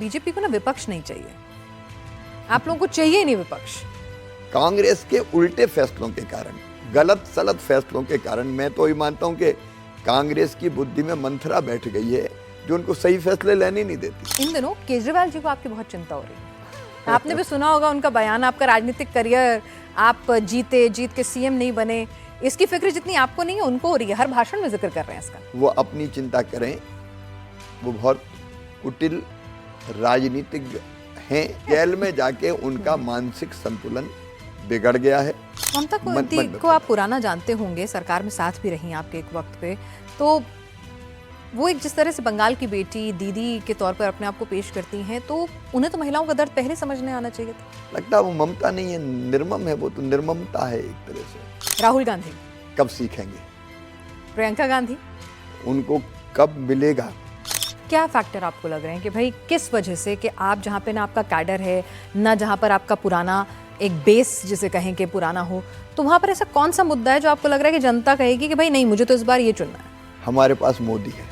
BJP को ना विपक्ष नहीं चाहिए, आप लोगों को चाहिए नहीं विपक्ष। कांग्रेस के उल्टे फैसलों के कारण, गलत सलत फैसलों के कारण मैं तो ये मानता हूं कि कांग्रेस की बुद्धि में मंथरा बैठ गई है जो उनको सही फैसले लेने नहीं देती। इन दिनों केजरीवाल जी को आपकी बहुत चिंता हो रही है, आपने भी सुना होगा उनका बयान, आपका राजनीतिक करियर, आप जीत के सीएम नहीं बने, इसकी फिक्र जितनी आपको नहीं है उनको हो रही है, हर भाषण में जिक्र कर रहे हैं इसका। वो अपनी चिंता करें, वो बहुत कुटिल राजनीतिज्ञ हैं। जेल में जाके उनका मानसिक संतुलन बिगड़ गया है। ममता को आप पुराना जानते होंगे, सरकार में साथ भी रही आपके एक वक्त पे, तो वो एक जिस तरह से बंगाल की बेटी दीदी के तौर पर अपने आप को पेश करती हैं, तो उन्हें तो महिलाओं का दर्द पहले समझने आना चाहिए था। लगता है वो ममता नहीं है, निर्मम है, वो तो निर्ममता है एक तरह से। राहुल गांधी कब सीखेंगे? प्रियंका गांधी उनको कब मिलेगा? क्या फैक्टर आपको लग रहे हैं कि भाई किस वजह से कि आप जहाँ पे ना आपका कैडर है, ना जहाँ पर आपका पुराना एक बेस जिसे कहें कि पुराना हो, तो वहाँ पर ऐसा कौन सा मुद्दा है जो आपको लग रहा है कि जनता कहेगी कि भाई नहीं, मुझे तो इस बार ये चुनना है? हमारे पास मोदी है।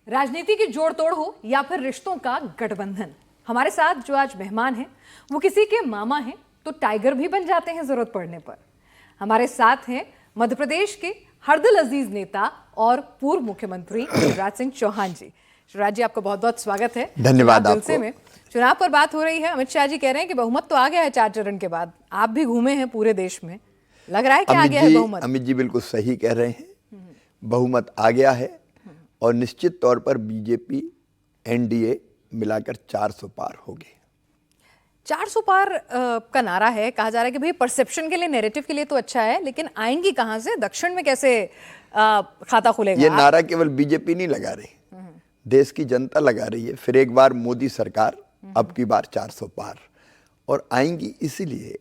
राजनीति की जोड़ तोड़ हो या फिर रिश्तों का गठबंधन, हमारे साथ जो आज मेहमान हैं वो किसी के मामा हैं तो टाइगर भी बन जाते हैं जरूरत पड़ने पर। हमारे साथ हैं मध्य प्रदेश के हरदिल अजीज नेता और पूर्व मुख्यमंत्री शिवराज सिंह चौहान जी। शिवराज जी, आपका बहुत बहुत स्वागत है। धन्यवाद आपको। में चुनाव पर बात हो रही है, अमित शाह जी कह रहे हैं कि बहुमत तो आ गया है 4 चरण के बाद, आप भी घूमे हैं पूरे देश में, लग रहा है कि आ गया है बहुमत। अमित जी बिल्कुल सही कह रहे हैं, बहुमत आ गया है और निश्चित तौर पर बीजेपी एनडीए मिलाकर 400 पार होगी। 400 पार का नारा है, कहा जा रहा है कि भाई परसेप्शन के लिए, नैरेटिव के लिए तो अच्छा है, लेकिन आएंगी कहां से, दक्षिण में कैसे खाता खुलेगा? ये नारा केवल बीजेपी नहीं लगा रही, देश की जनता लगा रही है। फिर एक बार मोदी सरकार, अब की बार 400 पार, और आएंगी इसीलिए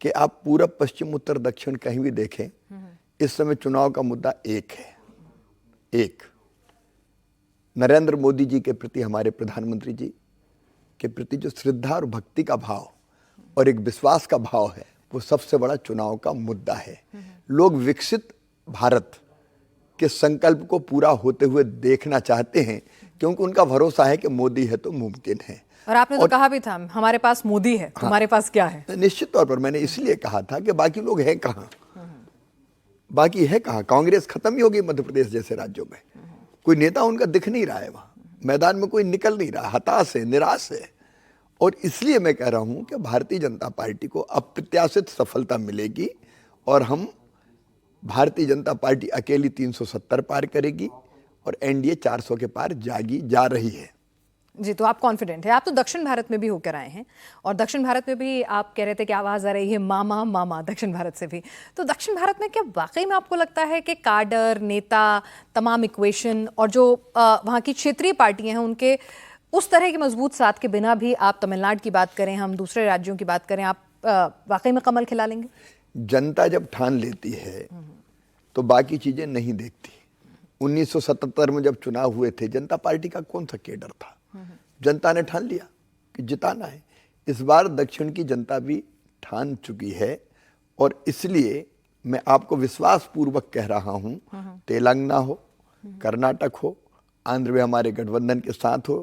कि आप पूरब पश्चिम उत्तर दक्षिण कहीं भी देखें, इस समय चुनाव का मुद्दा एक है, एक नरेंद्र मोदी जी के प्रति, हमारे प्रधानमंत्री जी के प्रति जो श्रद्धा और भक्ति का भाव और एक विश्वास का भाव है, वो सबसे बड़ा चुनाव का मुद्दा है। लोग विकसित भारत के संकल्प को पूरा होते हुए देखना चाहते हैं, क्योंकि उनका भरोसा है कि मोदी है तो मुमकिन है। और आपने तो कहा भी था हमारे पास मोदी है, तुम्हारे पास क्या है? निश्चित तौर पर मैंने इसलिए कहा था कि बाकी लोग हैं कहाँ, बाकी है कहाँ। कांग्रेस खत्म ही होगी मध्य प्रदेश जैसे राज्यों में, कोई नेता उनका दिख नहीं रहा है, वहां मैदान में कोई निकल नहीं रहा, हताश है, निराश है। और इसलिए मैं कह रहा हूं कि भारतीय जनता पार्टी को अप्रत्याशित सफलता मिलेगी और हम, भारतीय जनता पार्टी अकेली 370 पार करेगी और एनडीए 400 के पार जा रही है। जी, तो आप कॉन्फिडेंट है। आप तो दक्षिण भारत में भी होकर आए हैं और दक्षिण भारत में भी आप कह रहे थे कि आवाज आ रही है मामा मामा, दक्षिण भारत से भी। तो दक्षिण भारत में क्या वाकई में आपको लगता है कि काडर, नेता, तमाम इक्वेशन और जो वहाँ की क्षेत्रीय पार्टियां हैं उनके उस तरह के मजबूत साथ के बिना भी, आप तमिलनाडु की बात करें, हम दूसरे राज्यों की बात करें, आप वाकई में कमल खिला लेंगे? जनता जब ठान लेती है तो बाकी चीजें नहीं देखती। 1977 में जब चुनाव हुए थे, जनता पार्टी का कौन सा केडर था? जनता ने ठान लिया कि जिताना है। इस बार दक्षिण की जनता भी ठान चुकी है और इसलिए मैं आपको विश्वास पूर्वक कह रहा हूं, तेलंगाना हो, कर्नाटक हो, आंध्र में हमारे गठबंधन के साथ हो,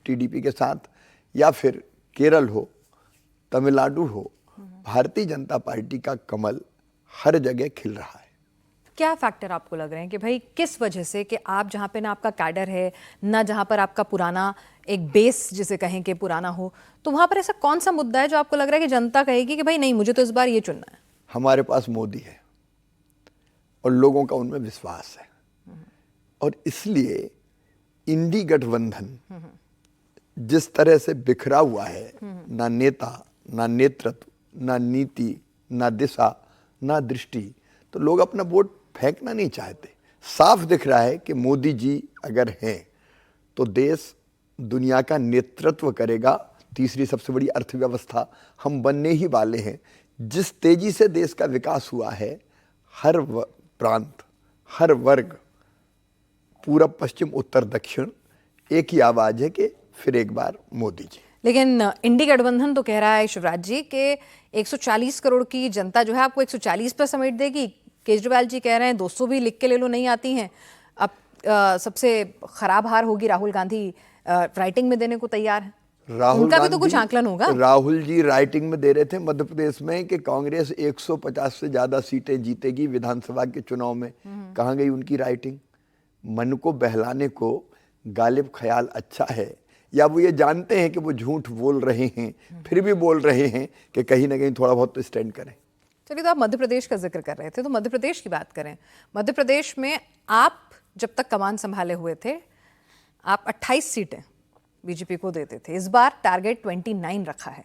टीडीपी के साथ, या फिर केरल हो, तमिलनाडु हो, भारतीय जनता पार्टी का कमल हर जगह खिल रहा है। क्या फैक्टर आपको लग रहे हैं कि भाई किस वजह से कि आप जहाँ पे ना आपका कैडर है, ना जहाँ पर आपका पुराना एक बेस जिसे कहें कि पुराना हो, तो वहाँ पर ऐसा कौन सा मुद्दा है जो आपको लग रहा है कि जनता कहेगी कि भाई नहीं, मुझे तो इस बार ये चुनना है? हमारे पास मोदी है और लोगों का उनमें विश्वास है, और इसलिए इंडी गठबंधन जिस तरह से बिखरा हुआ है, ना नेता, ना नेतृत्व, ना नीति, ना दिशा, ना दृष्टि, तो लोग अपना वोट फेंकना नहीं चाहते। साफ दिख रहा है कि मोदी जी अगर हैं तो देश दुनिया का नेतृत्व करेगा, तीसरी सबसे बड़ी अर्थव्यवस्था हम बनने ही वाले हैं। जिस तेजी से देश का विकास हुआ है, हर प्रांत, हर वर्ग, पूरब पश्चिम उत्तर दक्षिण, एक ही आवाज है कि फिर एक बार मोदी जी। लेकिन इंडी गठबंधन तो कह रहा है शिवराज जी कि 140 करोड़ की जनता जो है आपको 140 पर समेट देगी, केजरीवाल जी कह रहे हैं 200 भी लिख के ले लो नहीं आती हैं। अब सबसे खराब हार होगी राहुल गांधी राइटिंग में देने को तैयार है। उनका भी तो कुछ आकलन होगा। राहुल जी राइटिंग में दे रहे थे मध्य प्रदेश में कि कांग्रेस 150 से ज्यादा सीटें जीतेगी विधानसभा के चुनाव में। कहाँ गई उनकी राइटिंग? मन को बहलाने को गालिब ख्याल अच्छा है, या वो ये जानते हैं कि वो झूठ बोल रहे हैं फिर भी बोल रहे हैं कि कहीं ना कहीं थोड़ा बहुत तो स्टैंड करें। चलिए, तो आप मध्य प्रदेश का जिक्र कर रहे थे तो मध्य प्रदेश की बात करें। मध्य प्रदेश में आप जब तक कमान संभाले हुए थे आप 28 सीटें बीजेपी को देते थे। इस बार टारगेट 29 रखा है।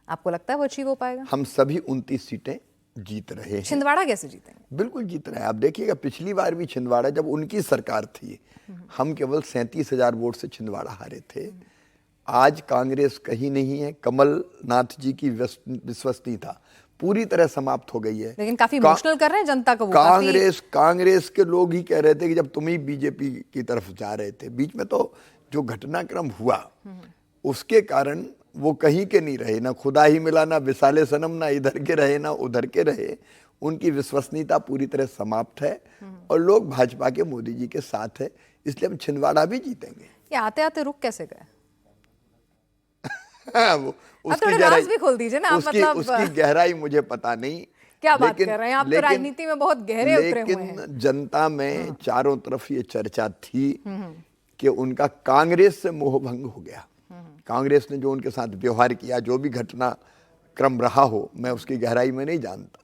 आपको लगता है वो अचीव हो पाएगा? हम सभी 29 सीटें जीत रहे हैं। छिंदवाड़ा कैसे जीतेंगे? बिल्कुल जीत रहे हैं। आप देखिएगा पिछली बार भी छिंदवाड़ा जब उनकी सरकार थी हम केवल 37,000 वोट से छिंदवाड़ा हारे थे। आज कांग्रेस कहीं नहीं है। कमलनाथ जी की विश्वसनीयता पूरी तरह समाप्त हो गई है। लेकिन काफी इमोशनल कर रहे हैं जनता को। कांग्रेस के लोग ही कह रहे थे कि जब तुम ही बीजेपी की तरफ जा रहे थे, बीच में तो जो घटनाक्रम हुआ उसके कारण वो कहीं के नहीं रहे, ना खुदा ही मिला, ना विसाले सनम, ना इधर के रहे ना उधर के रहे। उनकी विश्वसनीयता पूरी तरह समाप्त है और लोग भाजपा के मोदी जी के साथ है, इसलिए हम छिंदवाड़ा भी जीतेंगे। ये आते आते रुक कैसे गए? उसकी राज भी खोल दीजिए ना। उसकी गहराई मुझे पता नहीं। क्या बात कर रहे हैं आप? तो राजनीति में बहुत गहरे उतरे हुए हैं। लेकिन जनता में चारों तरफ ये चर्चा थी कि उनका कांग्रेस से मोहभंग हो गया। कांग्रेस ने जो उनके साथ व्यवहार किया, जो भी घटना क्रम रहा हो, मैं उसकी गहराई में नहीं जानता।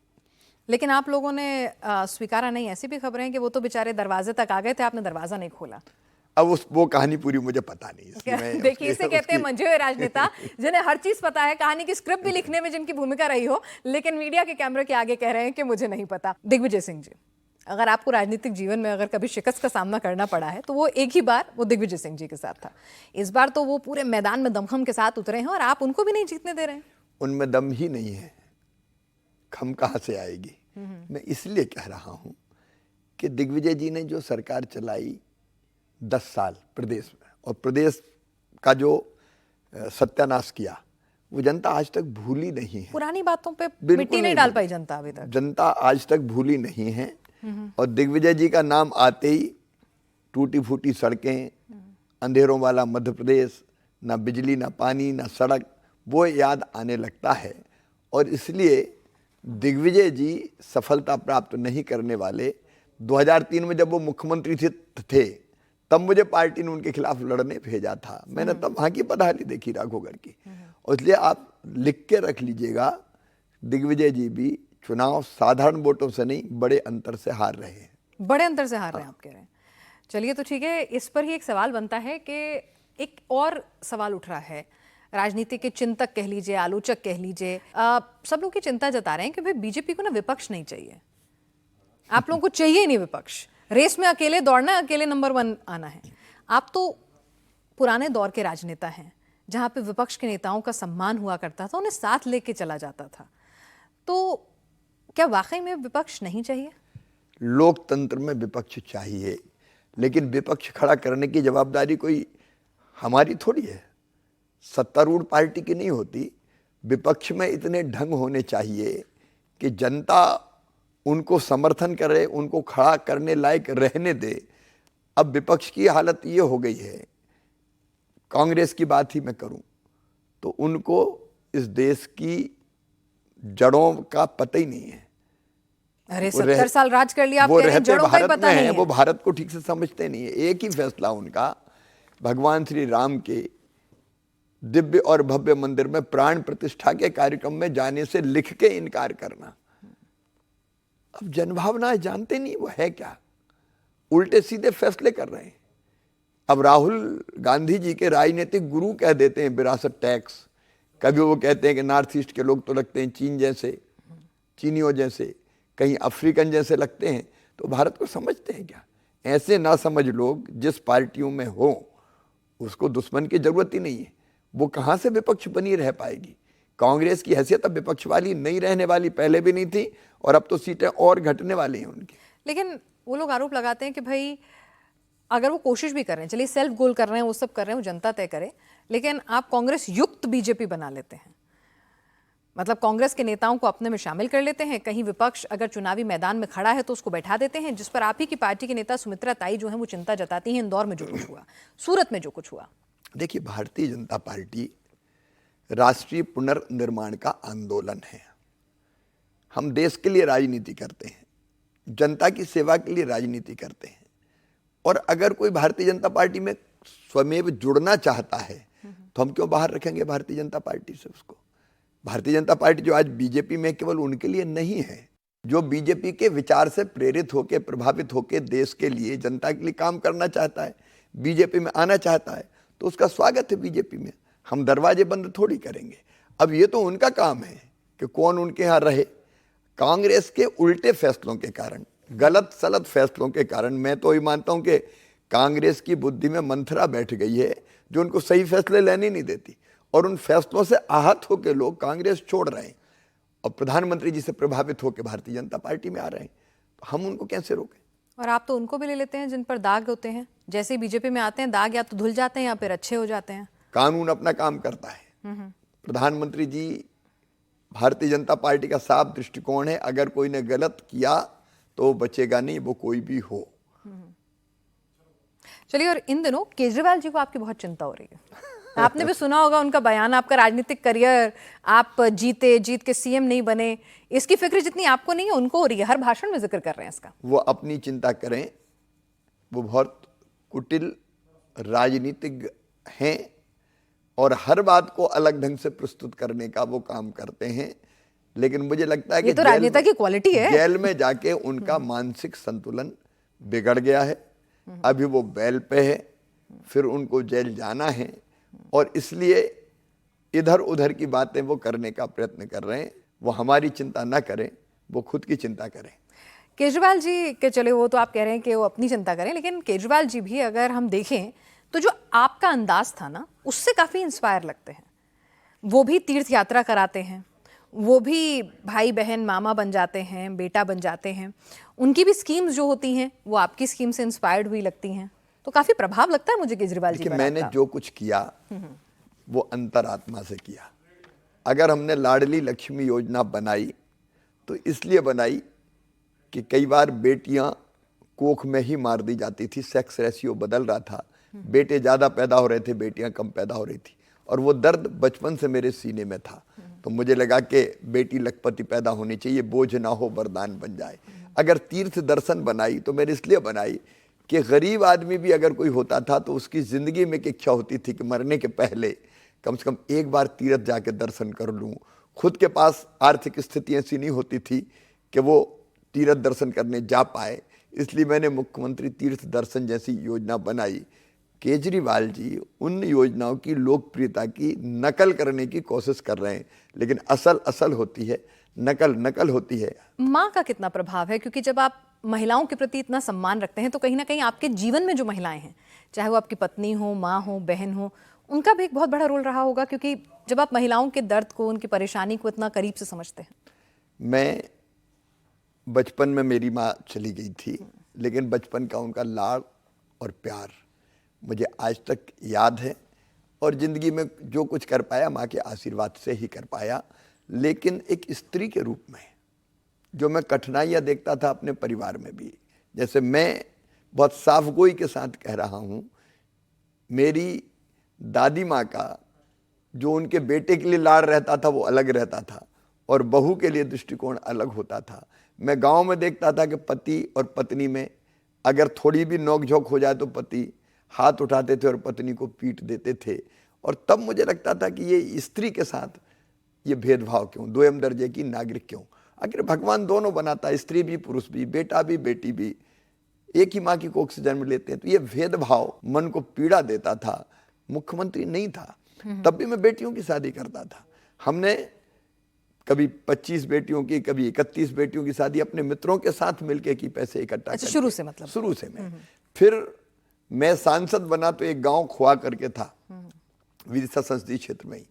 लेकिन आप लोगों ने स्वीकारा नहीं। ऐसी भी खबरें हैं कि वो तो बेचारे दरवाजे तक आ गए थे, आपने दरवाजा नहीं खोला। अब वो कहानी पूरी मुझे पता नहीं। देखिए, इसे कहते हैं मंझे हुए राजनेता, जिन्हें हर चीज पता है, कहानी की स्क्रिप्ट भी लिखने में जिनकी भूमिका रही हो, लेकिन मीडिया के कैमरे के आगे कह रहे हैं कि मुझे नहीं पता। दिग्विजय सिंह जी, अगर आपको राजनीतिक जीवन में अगर कभी शिकस्त का सामना करना पड़ा है तो वो एक ही बार वो दिग्विजय सिंह जी के साथ था। इस बार तो वो पूरे मैदान में दमखम के साथ उतरे हैं और आप उनको भी नहीं जीतने दे रहे हैं। उनमें दम ही नहीं है, खम कहां से आएगी? मैं इसलिए कह रहा हूं कि दिग्विजय जी ने जो सरकार चलाई 10 साल प्रदेश में, और प्रदेश का जो सत्यानाश किया, वो जनता आज तक भूली नहीं है। पुरानी बातों पे मिट्टी नहीं डाल पाई जनता अभी तक। जनता आज तक भूली नहीं है। और दिग्विजय जी का नाम आते ही टूटी फूटी सड़कें, अंधेरों वाला मध्य प्रदेश, ना बिजली, ना पानी, ना सड़क, वो याद आने लगता है। और इसलिए दिग्विजय जी सफलता प्राप्त नहीं करने वाले। 2003 में जब वो मुख्यमंत्री थे तब मुझे पार्टी ने उनके खिलाफ लड़ने भेजा था। मैंने तब वहाँ की बदहाली देखी राघोगढ़ की। और इसलिए आप लिख के रख लीजिएगा, दिग्विजय जी भी चुनाव साधारण वोटों से नहीं, बड़े अंतर से हार रहे हैं। बड़े अंतर से हार रहे हैं आप कह रहे हैं। चलिए, तो ठीक है, इस पर ही एक सवाल बनता है कि एक और सवाल उठ रहा है। राजनीति के चिंतक कह लीजिए, आलोचक कह लीजिए, सब लोग की चिंता जता रहे हैं कि भाई बीजेपी को ना विपक्ष नहीं चाहिए। आप लोगों को चाहिए ही नहीं विपक्ष। रेस में अकेले दौड़ना है, अकेले नंबर 1 आना है। आप तो पुराने दौर के राजनेता हैं जहां पे विपक्ष के नेताओं का सम्मान हुआ करता था, उन्हें साथ लेके चला जाता था। तो क्या वाकई में विपक्ष नहीं चाहिए? लोकतंत्र में विपक्ष चाहिए, लेकिन विपक्ष खड़ा करने की जवाबदारी कोई हमारी थोड़ी है, सत्तारूढ़ पार्टी की नहीं होती। विपक्ष में इतने ढंग होने चाहिए कि जनता उनको समर्थन करे, उनको खड़ा करने लायक रहने दे। अब विपक्ष की हालत ये हो गई है, कांग्रेस की बात ही मैं करूं तो उनको इस देश की जड़ों का पता ही नहीं है। अरे 70 साल राज कर लिया, आप कह रहे हैं जड़ों का ही पता नहीं है। वो भारत को ठीक से समझते नहीं है। एक ही फैसला उनका, भगवान श्री राम के दिव्य और भव्य मंदिर में प्राण प्रतिष्ठा के कार्यक्रम में जाने से लिख के इनकार करना। अब जनभावनाएं जानते नहीं वो है क्या, उल्टे सीधे फैसले कर रहे हैं। अब राहुल गांधी जी के राजनीतिक गुरु कह देते हैं विरासत टैक्स। कभी वो कहते हैं कि नॉर्थ ईस्ट के लोग तो लगते हैं चीन जैसे, चीनियों जैसे, कहीं अफ्रीकन जैसे लगते हैं। तो भारत को समझते हैं क्या? ऐसे ना समझ लोग जिस पार्टियों में हो उसको दुश्मन की जरूरत ही नहीं है। वो कहाँ से विपक्ष बनी रह पाएगी? कांग्रेस की हैसियत अब विपक्ष वाली नहीं रहने वाली, पहले भी नहीं थी और अब तो सीटें और घटने वाली हैं उनकी। लेकिन वो लोग आरोप लगाते हैं कि भाई अगर वो कोशिश भी कर रहे हैं, चलिए सेल्फ गोल कर रहे हैं, वो सब कर रहे हैं, वो जनता तय करे, लेकिन आप कांग्रेस युक्त बीजेपी बना लेते हैं मतलब कांग्रेस के नेताओं को अपने में शामिल कर लेते हैं, कहीं विपक्ष अगर चुनावी मैदान में खड़ा है तो उसको बैठा देते हैं, जिस पर आप ही की पार्टी के नेता सुमित्रा ताई जो है वो चिंता जताती हैं, इंदौर में जो कुछ हुआ, सूरत में जो कुछ हुआ। देखिए, भारतीय जनता पार्टी राष्ट्रीय पुनर्निर्माण का आंदोलन है। हम देश के लिए राजनीति करते हैं, जनता की सेवा के लिए राजनीति करते हैं। और अगर कोई भारतीय जनता पार्टी में स्वमेव जुड़ना चाहता है तो हम क्यों बाहर रखेंगे भारतीय जनता पार्टी से उसको। भारतीय जनता पार्टी जो आज बीजेपी में, केवल उनके लिए नहीं है। जो बीजेपी के विचार से प्रेरित होकर, प्रभावित होकर देश के लिए, जनता के लिए काम करना चाहता है, बीजेपी में आना चाहता है, तो उसका स्वागत है बीजेपी में। हम दरवाजे बंद थोड़ी करेंगे। अब ये तो उनका काम है कि कौन उनके यहाँ रहे। कांग्रेस के उल्टे फैसलों के कारण, गलत सलत फैसलों के कारण, मैं तो ये मानता हूं कि कांग्रेस की बुद्धि में मंथरा बैठ गई है जो उनको सही फैसले लेने नहीं देती, और उन फैसलों से आहत होकर लोग कांग्रेस छोड़ रहे हैं और प्रधानमंत्री जी से प्रभावित होकर भारतीय जनता पार्टी में आ रहे हैं। तो हम उनको कैसे रोकें। और आप तो उनको भी ले लेते हैं जिन पर दाग होते हैं, जैसे ही बीजेपी में आते हैं दाग या तो धुल जाते हैं या फिर अच्छे हो जाते हैं। कानून अपना काम करता है। प्रधानमंत्री जी, भारतीय जनता पार्टी का साफ दृष्टिकोण है, अगर कोई ने गलत किया तो बचेगा नहीं, वो कोई भी हो। चलिए, और इन दिनों केजरीवाल जी को आपकी बहुत चिंता हो रही है। आपने भी सुना होगा उनका बयान, आपका राजनीतिक करियर, आप जीत के सीएम नहीं बने, इसकी फिक्र जितनी आपको नहीं है उनको हो रही है। हर भाषण में जिक्र कर रहे हैं इसका। वो अपनी चिंता करें, वो बहुत कुटिल राजनीतिज्ञ हैं और हर बात को अलग ढंग से प्रस्तुत करने का वो काम करते हैं। लेकिन मुझे लगता है कि ये तो राजनेता की क्वालिटी है। जेल में जाके उनका मानसिक संतुलन बिगड़ गया है। अभी वो बेल पे है, फिर उनको जेल जाना है, और इसलिए इधर उधर की बातें वो करने का प्रयत्न कर रहे हैं। वो हमारी चिंता ना करें, वो खुद की चिंता करें। केजरीवाल जी के, चले वो तो आप कह रहे हैं कि वो अपनी चिंता करें, लेकिन केजरीवाल जी भी अगर हम देखें तो जो आपका अंदाज था ना, उससे काफ़ी इंस्पायर लगते हैं। वो भी तीर्थ यात्रा कराते हैं, वो भी भाई बहन मामा बन जाते हैं, बेटा बन जाते हैं। उनकी भी स्कीम्स जो होती हैं वो आपकी स्कीम से इंस्पायर्ड हुई लगती हैं। तो काफ़ी प्रभाव लगता है मुझे केजरीवाल जी पर। मैंने जो कुछ किया वो अंतरात्मा से किया। अगर हमने लाडली लक्ष्मी योजना बनाई तो इसलिए बनाई कि कई बार बेटियां कोख में ही मार दी जाती थी, सेक्स रेशियो बदल रहा था, बेटे ज़्यादा पैदा हो रहे थे, बेटियां कम पैदा हो रही थी, और वो दर्द बचपन से मेरे सीने में था। तो मुझे लगा कि बेटी लखपति पैदा होनी चाहिए, बोझ ना हो, वरदान बन जाए। अगर तीर्थ दर्शन बनाई तो मैंने इसलिए बनाई कि गरीब आदमी भी अगर कोई होता था तो उसकी ज़िंदगी में एक इच्छा होती थी कि मरने के पहले कम से कम एक बार तीर्थ जाके दर्शन कर लूँ। खुद के पास आर्थिक स्थिति ऐसी नहीं होती थी कि वो तीर्थ दर्शन करने जा पाए, इसलिए मैंने मुख्यमंत्री तीर्थ दर्शन जैसी योजना बनाई। केजरीवाल जी उन योजनाओं की लोकप्रियता की नकल करने की कोशिश कर रहे हैं, लेकिन असल होती है, नकल होती है। माँ का कितना प्रभाव है, क्योंकि जब आप महिलाओं के प्रति इतना सम्मान रखते हैं तो कहीं ना कहीं आपके जीवन में जो महिलाएं हैं, चाहे वो आपकी पत्नी हो, माँ हो, बहन हो, उनका भी एक बहुत बड़ा रोल रहा होगा, क्योंकि जब आप महिलाओं के दर्द को, उनकी परेशानी को इतना करीब से समझते हैं। मैं बचपन में, मेरी माँ चली गई थी, लेकिन बचपन का उनका लाड़ और प्यार मुझे आज तक याद है, और ज़िंदगी में जो कुछ कर पाया माँ के आशीर्वाद से ही कर पाया। लेकिन एक स्त्री के रूप में जो मैं कठिनाइयाँ देखता था अपने परिवार में भी, जैसे मैं बहुत साफगोई के साथ कह रहा हूँ, मेरी दादी माँ का जो उनके बेटे के लिए लाड़ रहता था वो अलग रहता था, और बहू के लिए दृष्टिकोण अलग होता था। मैं गांव में देखता था कि पति और पत्नी में अगर थोड़ी भी नोकझोंक हो जाए तो पति हाथ उठाते थे और पत्नी को पीट देते थे, और तब मुझे लगता था कि ये स्त्री के साथ ये भेदभाव क्यों, दोयम दर्जे की नागरिक क्यों। आखिर भगवान दोनों बनाता है, स्त्री भी पुरुष भी, बेटा भी बेटी भी, एक ही माँ की कोख से जन्म लेते हैं। तो ये भेदभाव मन को पीड़ा देता था। मुख्यमंत्री नहीं था तब भी मैं बेटियों की शादी करता था। हमने कभी 25 बेटियों की, कभी 31 बेटियों की शादी अपने मित्रों के साथ मिलकर की, पैसे इकट्ठा करके। शुरू से, मतलब शुरू से मैं फिर मैं सांसद बना तो एक गांव खुआ करके था, विदिशा संसदीय क्षेत्र में ही।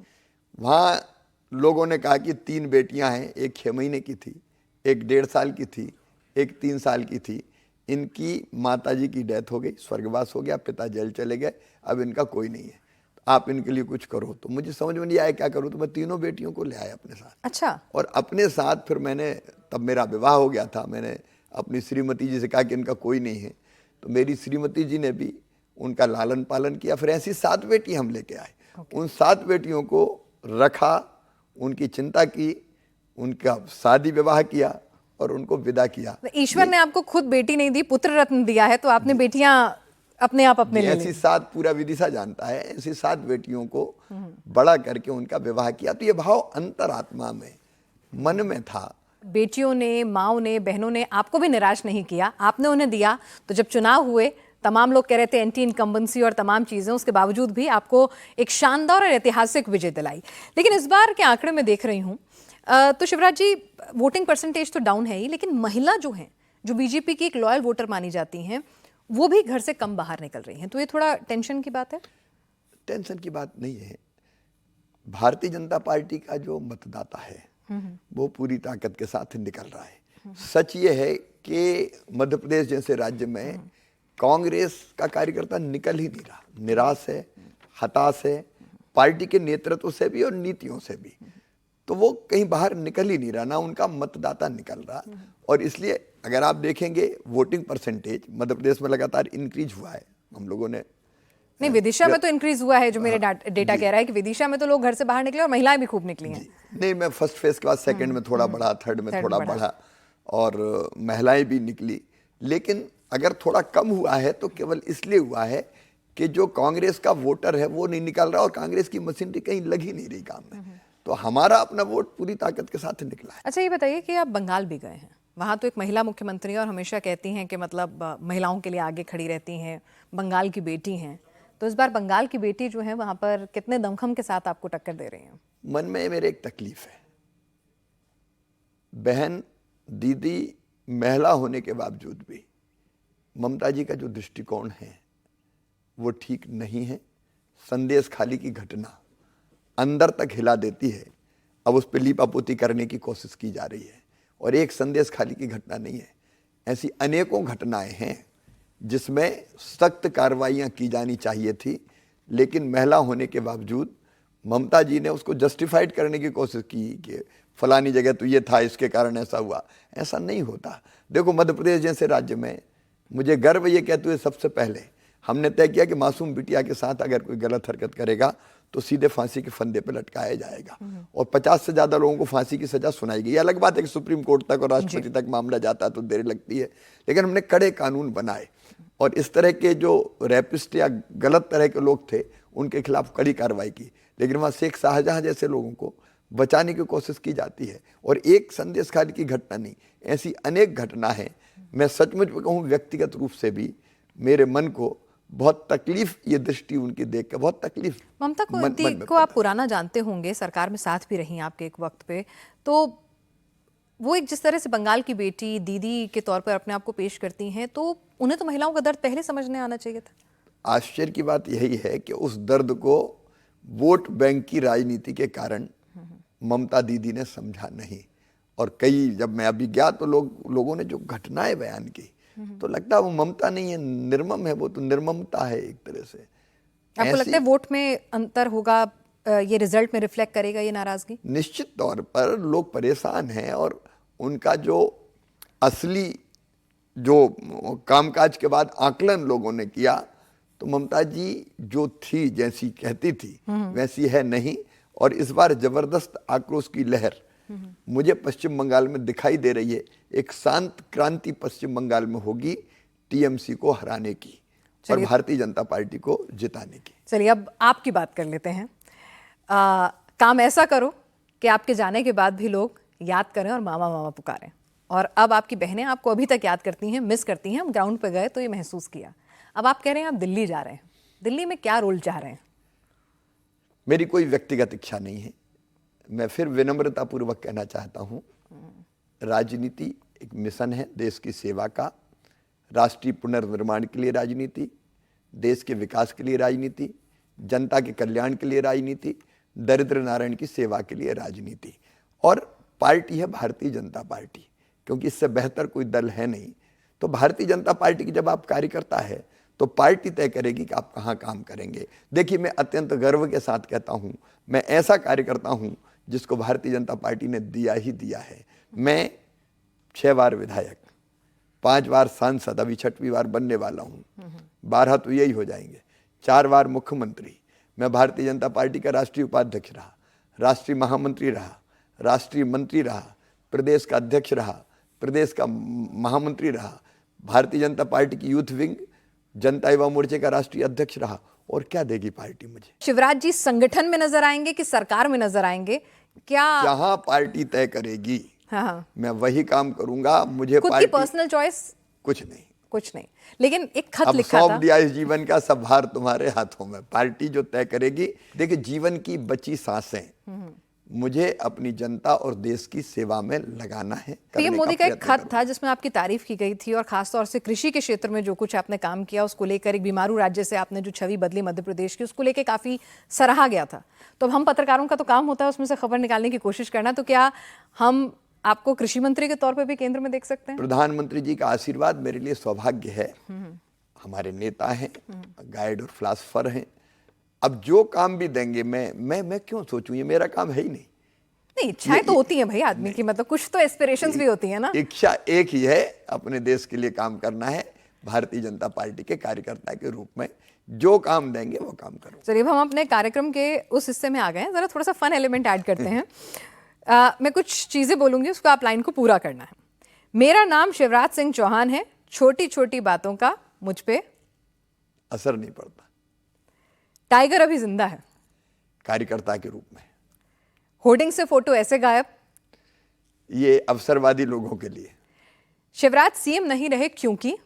वहाँ लोगों ने कहा कि 3 बेटियां हैं, एक 6 महीने की थी, एक 1.5 साल की थी, एक 3 साल की थी। इनकी माताजी की डेथ हो गई, स्वर्गवास हो गया, पिता जेल चले गए, अब इनका कोई नहीं है। आप इनके लिए कुछ करो। तो मुझे समझ में नहीं आया क्या करूँ, तो मैं तीनों बेटियों को ले आया अपने साथ। अच्छा। और अपने साथ फिर मैंने, तब मेरा विवाह हो गया था, मैंने अपनी श्रीमती जी से कहा कि इनका कोई नहीं है, तो मेरी श्रीमती जी ने भी उनका लालन पालन किया। फिर ऐसी 7 बेटी हम लेके आए। उन 7 बेटियों को रखा, उनकी चिंता की, उनका शादी विवाह किया और उनको विदा किया। ईश्वर ने आपको खुद बेटी नहीं दी, पुत्र रत्न दिया है, तो आपने बेटियां अपने आप अपने ले ऐसी 7, पूरा विदिशा जानता है, ऐसी 7 बेटियों को बड़ा करके उनका विवाह किया। तो ये भाव अंतरात्मा में, मन में था। बेटियों ने, माओ ने, बहनों ने आपको भी निराश नहीं किया, आपने उन्हें दिया। तो जब चुनाव हुए, तमाम लोग कह रहे थे एंटी इनकम्बेंसी और तमाम चीजें, उसके बावजूद भी आपको एक शानदार और ऐतिहासिक विजय दिलाई। लेकिन इस बार के आंकड़े में देख रही हूं, तो शिवराज जी, वोटिंग परसेंटेज तो डाउन है ही, लेकिन महिला जो हैं, जो बीजेपी की एक लॉयल वोटर मानी जाती हैं, वो भी घर से कम बाहर निकल रही हैं। तो ये थोड़ा टेंशन की बात है? टेंशन की बात नहीं है। भारतीय जनता पार्टी का जो मतदाता है वो पूरी ताकत के साथ निकल रहा है। सच ये है कि मध्य प्रदेश जैसे राज्य में कांग्रेस का कार्यकर्ता निकल ही नहीं रहा, निराश है, हताश है, पार्टी के नेतृत्व से भी और नीतियों से भी। तो वो कहीं बाहर निकल ही नहीं रहा, ना उनका मतदाता निकल रहा। और इसलिए अगर आप देखेंगे वोटिंग परसेंटेज मध्य प्रदेश में लगातार इंक्रीज हुआ है। हम लोगों ने नहीं, विदिशा में तो इंक्रीज हुआ है, जो मेरे डेटा कह रहा है कि विदिशा में तो लोग घर से बाहर निकले और महिलाएं भी खूब निकली हैं। नहीं, मैं फर्स्ट फेज के बाद सेकंड में थोड़ा बढ़ा, थर्ड में थोड़ा बढ़ा और महिलाएं भी निकली। लेकिन अगर थोड़ा कम हुआ है तो केवल इसलिए हुआ है कि जो कांग्रेस का वोटर है वो नहीं निकल रहा और कांग्रेस की मशीनरी कहीं लग ही नहीं रही काम में। तो हमारा अपना वोट पूरी ताकत के साथ निकला है। अच्छा, ये बताइए कि आप बंगाल भी गए हैं, वहाँ तो एक महिला मुख्यमंत्री है और हमेशा कहती हैं कि मतलब महिलाओं के लिए आगे खड़ी रहती हैं, बंगाल की बेटी हैं। तो इस बार बंगाल की बेटी जो है वहाँ पर कितने दमखम के साथ आपको टक्कर दे रही हैं? मन में मेरे एक तकलीफ है, बहन दीदी महिला होने के बावजूद भी ममता जी का जो दृष्टिकोण है वो ठीक नहीं है। संदेश खाली की घटना अंदर तक हिला देती है। अब उस पर लीपापोती करने की कोशिश की जा रही है और एक संदेश खाली की घटना नहीं है, ऐसी अनेकों घटनाएं हैं जिसमें सख्त कार्रवाइयां की जानी चाहिए थी। लेकिन महिला होने के बावजूद ममता जी ने उसको जस्टिफाइड करने की कोशिश की कि फलानी जगह तो ये था, इसके कारण ऐसा हुआ। ऐसा नहीं होता। देखो, मध्य प्रदेश जैसे राज्य में मुझे गर्व ये कहते हुए सबसे पहले हमने तय किया कि मासूम बिटिया के साथ अगर कोई गलत हरकत करेगा तो सीधे फांसी के फंदे पे लटकाया जाएगा और 50 से ज्यादा लोगों को फांसी की सजा सुनाई गई। अलग बात है कि सुप्रीम कोर्ट तक और राष्ट्रपति तक मामला जाता है तो देर लगती है, लेकिन हमने कड़े कानून बनाए और इस तरह के जो रैपिस्ट या गलत तरह के लोग थे उनके खिलाफ कड़ी कार्रवाई की। लेकिन वहाँ शेख शाहजहां जैसे लोगों को बचाने की कोशिश की जाती है और एक संदेश खाली की घटना नहीं, ऐसी अनेक घटना है। मैं सचमुच में कहूँ, व्यक्तिगत रूप से भी मेरे मन को बहुत तकलीफ, ये दृष्टि उनकी देख कर बहुत तकलीफ। ममता को आप पुराना जानते होंगे, सरकार में साथ भी रही आपके एक वक्त पे, तो वो एक जिस तरह से बंगाल की बेटी दीदी के तौर पर अपने आप को पेश करती हैं, तो उन्हें तो महिलाओं का दर्द पहले समझने आना चाहिए था। आश्चर्य की बात यही है कि उस दर्द को वोट बैंक की राजनीति के कारण ममता दीदी ने समझा नहीं। और कई, जब मैं अभी गया तो लोगों ने जो घटनाएं बयान की तो लगता है वो ममता नहीं है, निर्मम है, वो तो निर्ममता है एक तरह से। आपको लगता है वोट में अंतर होगा, ये रिजल्ट में रिफ्लेक्ट करेगा ये नाराजगी? निश्चित तौर पर लोग परेशान हैं और उनका जो असली जो कामकाज के बाद आकलन लोगों ने किया तो ममता जी जो थी, जैसी कहती थी वैसी है नहीं। और इस बार जबरदस्त आक्रोश की लहर मुझे पश्चिम बंगाल में दिखाई दे रही है। एक शांत क्रांति पश्चिम बंगाल में होगी टीएमसी को हराने की और भारतीय जनता पार्टी को जिताने की। चलिए, अब आपकी बात कर लेते हैं। काम ऐसा करो कि आपके जाने के बाद भी लोग याद करें और मामा मामा पुकारें। और अब आपकी बहनें आपको अभी तक याद करती हैं, मिस करती हैं। हम ग्राउंड पे गए तो ये महसूस किया। अब आप कह रहे हैं आप दिल्ली जा रहे हैं, दिल्ली में क्या रोल चाह रहे हैं? मेरी कोई व्यक्तिगत इच्छा नहीं है। मैं फिर विनम्रतापूर्वक कहना चाहता हूँ, राजनीति एक मिशन है देश की सेवा का, राष्ट्रीय पुनर्निर्माण के लिए राजनीति, देश के विकास के लिए राजनीति, जनता के कल्याण के लिए राजनीति, दरिद्र नारायण की सेवा के लिए राजनीति। और पार्टी है भारतीय जनता पार्टी, क्योंकि इससे बेहतर कोई दल है नहीं। तो भारतीय जनता पार्टी की जब आप कार्यकर्ता है तो पार्टी तय करेगी कि आप कहाँ काम करेंगे। देखिए, मैं अत्यंत गर्व के साथ कहता हूँ, मैं ऐसा कार्य करता हूँ जिसको भारतीय जनता पार्टी ने दिया ही दिया है। मैं 6 बार विधायक, 5 बार सांसद, अभी 6वीं बार बनने वाला हूँ, 12 तो यही हो जाएंगे, 4 बार मुख्यमंत्री। मैं भारतीय जनता पार्टी का राष्ट्रीय उपाध्यक्ष रहा, राष्ट्रीय महामंत्री रहा, राष्ट्रीय मंत्री रहा, प्रदेश का अध्यक्ष रहा, प्रदेश का महामंत्री रहा, भारतीय जनता पार्टी की यूथ विंग जनता युवा मोर्चे का राष्ट्रीय अध्यक्ष रहा। और क्या देगी पार्टी मुझे? शिवराज जी संगठन में नजर आएंगे कि सरकार में नजर आएंगे? क्या जहां पार्टी तय करेगी, हाँ, मैं वही काम करूंगा। मुझे खुद की पार्टी पर्सनल चॉइस कुछ नहीं। लेकिन एक खत अब लिखा सौंप था। दिया इस जीवन का सब भार तुम्हारे हाथों में। पार्टी जो तय करेगी। देखिए, जीवन की बची सांसें मुझे अपनी जनता और देश की सेवा में लगाना है। पीएम मोदी का एक खत था जिसमें आपकी तारीफ की गई थी और खासतौर से कृषि के क्षेत्र में जो कुछ आपने काम किया उसको लेकर, एक बीमारू राज्य से आपने जो छवि बदली मध्य प्रदेश की, उसको लेकर काफी सराहा गया था। तो अब हम पत्रकारों का तो काम होता है उसमें से खबर निकालने की कोशिश करना, तो क्या हम आपको कृषि मंत्री के तौर पर भी केंद्र में देख सकते हैं? प्रधानमंत्री जी का आशीर्वाद मेरे लिए सौभाग्य है। हमारे नेता हैं, गाइड और फिलासफर हैं। अब जो काम भी देंगे मैं क्यों सोचूं, ये मेरा काम है ही नहीं। इच्छाएं तो होती हैं भाई आदमी की, मतलब कुछ तो एस्पिरेशंस भी होती है ना। इच्छा एक ही है, अपने देश के लिए काम करना है। भारतीय जनता पार्टी के कार्यकर्ता के रूप में जो काम देंगे वो काम करूं। चलिए, अब हम अपने कार्यक्रम के उस हिस्से में आ गए हैं, जरा थोड़ा सा फन एलिमेंट ऐड करते हैं। मैं कुछ चीजें बोलूंगी, उसको आप लाइन को पूरा करना है। मेरा नाम शिवराज सिंह चौहान है, छोटी छोटी बातों का मुझ पे असर नहीं पड़ता। टाइगर अभी जिंदा है, कार्यकर्ता के रूप में। होर्डिंग से फोटो ऐसे गायब, ये अवसरवादी लोगों के लिए। शिवराज सीएम नहीं रहे क्योंकि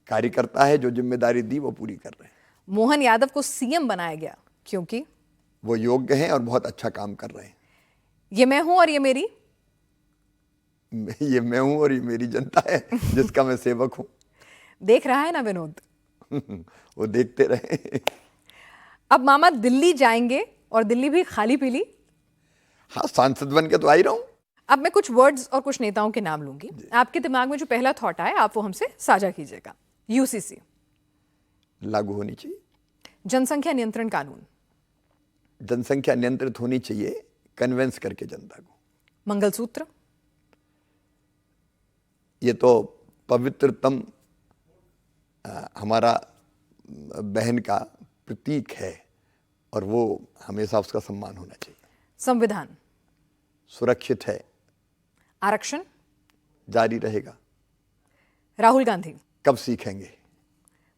कार्यकर्ता है, जो जिम्मेदारी दी वो पूरी कर रहे हैं। मोहन यादव को सीएम बनाया गया क्योंकि वो योग्य हैं और बहुत अच्छा काम कर रहे हैं। ये मैं हूं और ये मेरी ये मैं हूं और ये मेरी जनता है जिसका मैं सेवक हूं। देख रहा है ना विनोद? वो देखते रहे। अब मामा दिल्ली जाएंगे और दिल्ली भी खाली पीली। हाँ, सांसद बन के तो आ ही रहा हूं। अब मैं कुछ वर्ड्स और कुछ नेताओं के नाम लूंगी, आपके दिमाग में जो पहला थॉट आए आप वो हमसे साझा कीजिएगा। यूसीसी लागू होनी चाहिए। जनसंख्या नियंत्रण कानून, जनसंख्या नियंत्रित होनी चाहिए, कन्वेंस करके जनता को। मंगलसूत्र, ये तो पवित्रतम हमारा बहन का प्रतीक है और वो हमेशा उसका सम्मान होना चाहिए। संविधान सुरक्षित है, आरक्षण जारी रहेगा। राहुल गांधी कब सीखेंगे?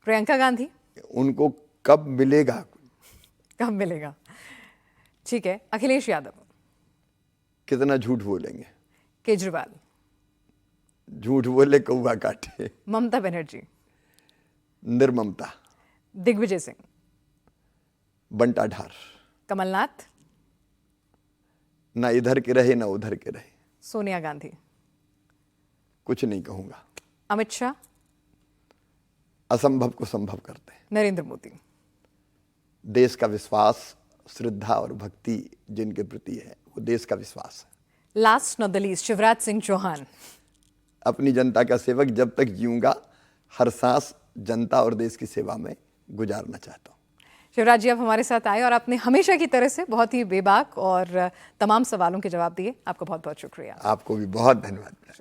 प्रियंका गांधी उनको कब मिलेगा? कब मिलेगा? ठीक है, अखिलेश यादव कितना झूठ बोलेंगे? केजरीवाल झूठ बोले कौवा काटे। ममता बनर्जी निर्ममता। दिग्विजय सिंह बंटा ढार। कमलनाथ ना इधर के रहे ना उधर के रहे। सोनिया गांधी कुछ नहीं कहूंगा। अमित शाह असंभव को संभव करते हैं। नरेंद्र मोदी देश का विश्वास, श्रद्धा और भक्ति जिनके प्रति है वो देश का विश्वास है। Last not the least Shivraj Singh Chouhan अपनी जनता का सेवक जब तक जीऊंगा हर सांस जनता और देश की सेवा में गुजारना चाहता हूं। शिवराज जी आप हमारे साथ आए और आपने हमेशा की तरह से बहुत ही बेबाक और तमाम सवालों के जवाब दिए। आपका बहुत बहुत शुक्रिया। आपको भी बहुत धन्यवाद।